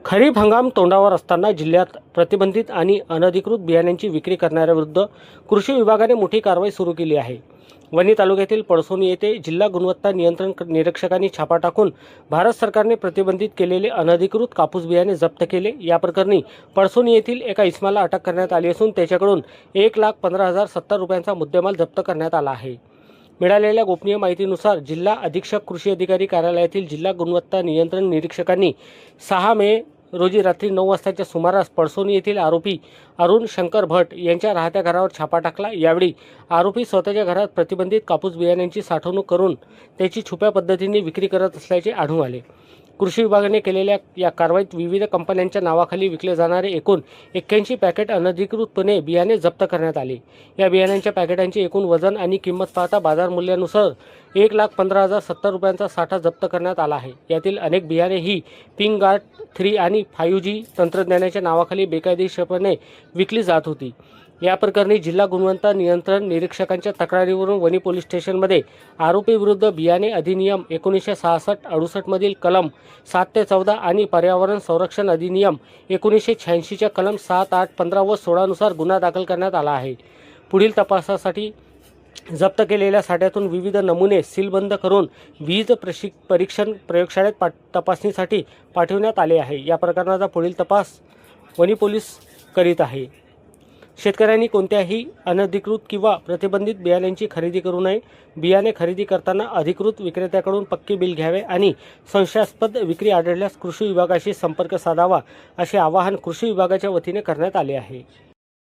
खरीप हंगाम तोंडावर असताना जिल्ह्यात प्रतिबंधित आणि अनधिकृत बियाण्यांची विक्री करणाऱ्याविरुद्ध कृषी विभागाने मोठी कारवाई सुरू केली आहे। वणी तालुक्यातील पळसोनी येथे जिल्हा गुणवत्ता नियंत्रण निरीक्षकांनी छापा टाकून भारत सरकारने प्रतिबंधित केलेले अनधिकृत कापूस बियाणे जप्त केले। या प्रकरणी पळसोनी येथील एका इसमाला अटक करण्यात आली असून त्याच्याकडून 1,15,070 रुपयांचा मुद्देमाल जप्त करण्यात आला आहे। मिळालेल्या गोपनीय माहितीनुसार जिल्हा अधीक्षक कृषी अधिकारी कार्यालयातील जिल्हा गुणवत्ता नियंत्रण निरीक्षकांनी 6 मे रोजी रात्री 9 वाजताच्या सुमारास पळसोनी येथील आरोपी अरुण शंकर भट यांच्या राहत्या घरावर छापा टाकला। यावेळी आरोपी स्वतःच्या घरात प्रतिबंधित कापूस बियाण्यांची साठवणूक करून त्याची छुप्या पद्धतीने विक्री करत असल्याचे आढळून आले। कृषी विभागाने केलेल्या या कारवाईत विविध कंपन्यांच्या नावाखाली विकले जाणारे एकूण 81 पॅकेट अनधिकृतपणे बियाणे जप्त करण्यात आले। या बियाण्यांच्या पॅकेटांचे एकूण वजन आणि किंमत पाहता बाजार मूल्यानुसार 1,15,070 रुपयांचा साठा जप्त करण्यात आला आहे। यातील अनेक बियाणे ही पिंक गार्ड 3 आणि 5G तंत्रज्ञानाच्या नावाखाली बेकायदेशीरपणे विकली जात होती। या प्रकरणी जिल्हा गुणवत्ता नियंत्रण निरीक्षकांच्या तक्रारीवरून वणी पोलीस स्टेशनमध्ये आरोपीविरुद्ध बियाणे अधिनियम 1966-68 मधील कलम 7 ते 14 आणि पर्यावरण संरक्षण अधिनियम 1986 च्या कलम 7, 8, 15 व 16 नुसार गुन्हा दाखल करण्यात आला आहे। पुढील तपासासाठी जप्त केलेल्या साठ्यातून विविध नमुने सीलबंद करून वीज परीक्षण प्रयोगशाळेत तपासणीसाठी पाठवण्यात आले आहे। या प्रकरणाचा पुढील तपास वणी पोलीस करीत आहे। शेतकऱ्यांनी कोणत्याही अनधिकृत किंवा प्रतिबंधित बियाण्यांची खरेदी करू नये। बियाणे खरेदी करताना अधिकृत विक्रेत्याकडून पक्के बिल घ्यावे आणि संशयास्पद विक्री आढळल्यास कृषी विभागाशी संपर्क साधावा असे आवाहन कृषी विभागाच्या वतीने करण्यात आले आहे।